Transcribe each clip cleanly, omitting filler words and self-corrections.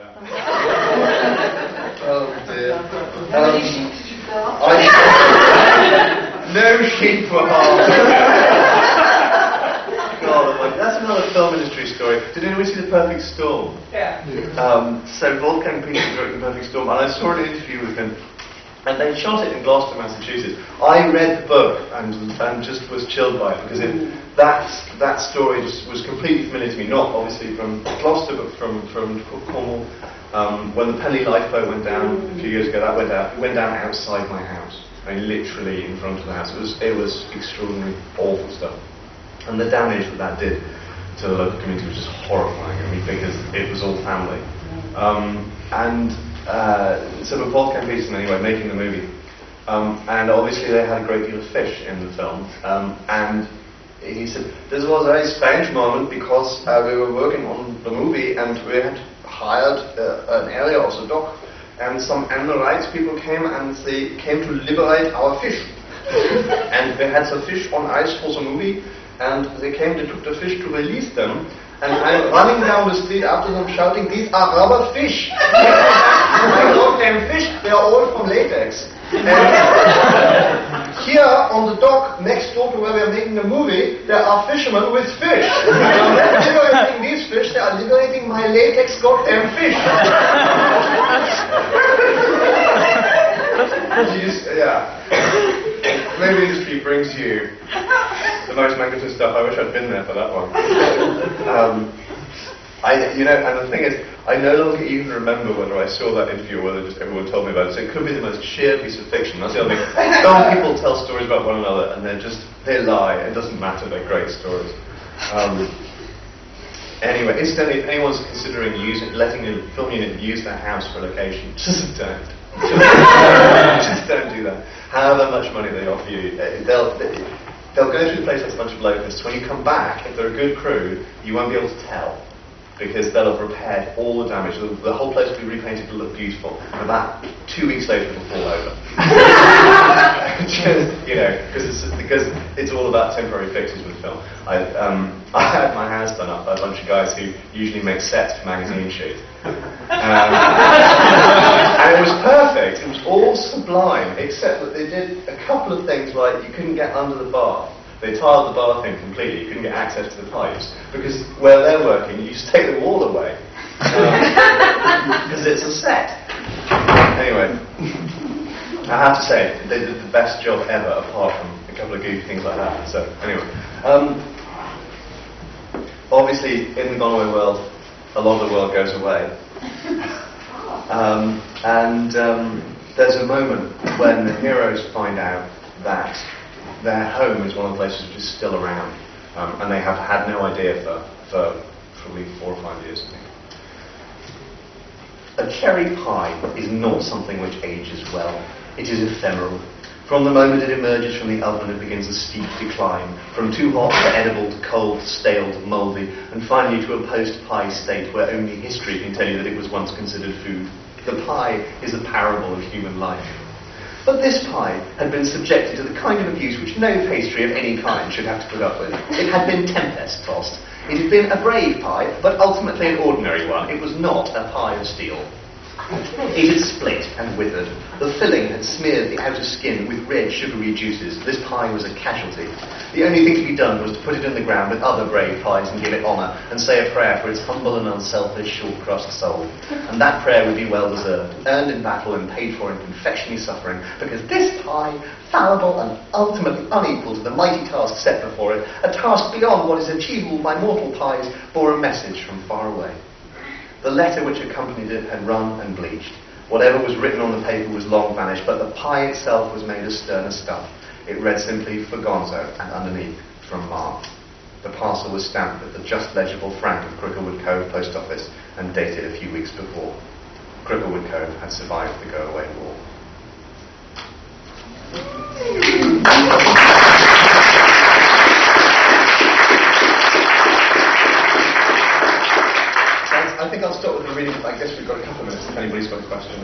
that. Oh dear. How many sheep did you sell? No sheep were harmed. God, that's another film industry story. Did anyone see The Perfect Storm? Yeah. So Wolfgang Petersen directed The Perfect Storm, and I saw an interview with him, and they shot it in Gloucester, Massachusetts. I read the book and just was chilled by it, because that story just was completely familiar to me, not obviously from Gloucester, but from Cornwall. When the Penny lifeboat went down a few years ago, it went down outside my house. I mean, literally in front of the house. It was extraordinary, awful stuff. And the damage that did to the local community was just horrifying. I mean, because it was all family. So with Wolfgang Petersen, anyway, making the movie, and obviously they had a great deal of fish in the film, and he said, this was a very strange moment because we were working on the movie and we had hired an area of the dock, and some animal rights people came and they came to liberate our fish. And we had some fish on ice for the movie, and they took the fish to release them, and I'm running down the street after them shouting, these are rubber fish! I love them fish, they are all from latex. And here on the dock next door to where we are making the movie, there are fishermen with fish. And I'm not liberating these fish, they are liberating my latex goddamn fish. Movie industry brings you the most magnificent stuff. I wish I'd been there for that one. And the thing is, I no longer even remember whether I saw that interview or whether just everyone told me about it. So it could be the most sheer piece of fiction. That's the other thing. Some people tell stories about one another and they lie. It doesn't matter. They're great stories. Anyway, incidentally, if anyone's considering letting a film unit use their house for a location, just don't. Just don't do that. However much money they offer you, they'll go through the place like a bunch of locusts. When you come back, if they're a good crew, you won't be able to tell, because they'll have repaired all the damage. The whole place will be repainted to look beautiful, and about 2 weeks later it'll fall over. Because it's all about temporary fixes with film. I had my house done up by a bunch of guys who usually make sets for magazine shoots. And it was perfect. It was all sublime, except that they did a couple of things like you couldn't get under the bath. They tiled the bath in completely. You couldn't get access to the pipes because where they're working, you just take the wall away because it's a set. Anyway, I have to say they did the best job ever, apart from a couple of goofy things like that. So anyway, obviously in the Gone Away world, a lot of the world goes away. There's a moment when the heroes find out that their home is one of the places which is still around, and they have had no idea for probably 4 or 5 years, I think. A cherry pie is not something which ages well. It is ephemeral. From the moment it emerges from the oven, it begins a steep decline, from too hot to edible to cold to stale to mouldy, and finally to a post-pie state where only history can tell you that it was once considered food. The pie is a parable of human life. But this pie had been subjected to the kind of abuse which no pastry of any kind should have to put up with. It had been tempest-tossed. It had been a brave pie, but ultimately an ordinary one. It was not a pie of steel. It had split and withered. The filling had smeared the outer skin with red sugary juices. This pie was a casualty. The only thing to be done was to put it in the ground with other brave pies and give it honour, and say a prayer for its humble and unselfish short-crust soul. And that prayer would be well deserved, earned in battle and paid for in confectionary suffering, because this pie, fallible and ultimately unequal to the mighty task set before it, a task beyond what is achievable by mortal pies, bore a message from far away. The letter which accompanied it had run and bleached. Whatever was written on the paper was long vanished, but the pie itself was made of sterner stuff. It read simply, for Gonzo, and underneath, from Ma. The parcel was stamped with the just legible frank of Cricklewood Cove Post Office, and dated a few weeks before. Cricklewood Cove had survived the go-away war. I think I'll stop with the reading. I guess we've got a couple of minutes if anybody's got a question.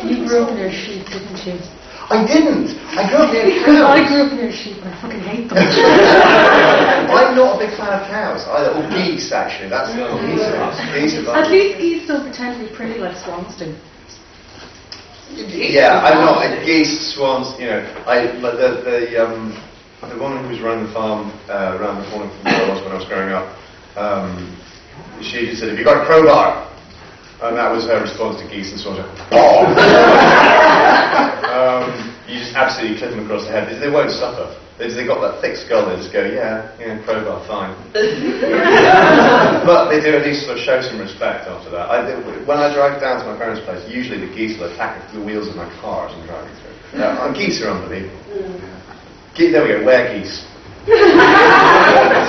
You grew up near sheep, didn't you? I didn't. I grew up near cows. I grew up near sheep. I fucking hate them. I'm not a not a big fan of cows either, or geese actually. That's geese are At least geese don't pretend to be pretty like swans do. Yeah, I'm not geese, swans. You know, but the woman who was running the farm around the corner from where I was when I was growing up, she just said, "Have you got a crowbar?" And that was her response to geese and swans. Oh! You just absolutely clip them across the head. They won't suffer. They've got that thick skull. They just go, yeah, crowbar, fine. But they do at least sort of show some respect after that. When I drive down to my parents' place, usually the geese will attack the wheels of my car as I'm driving through. Geese are unbelievable. There we go, were-geese.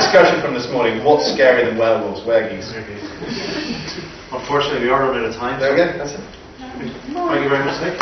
Discussion from this morning, what's scarier than werewolves? Were-geese. Unfortunately, we are running out of time. There we go, that's it. Thank you very much, Nick.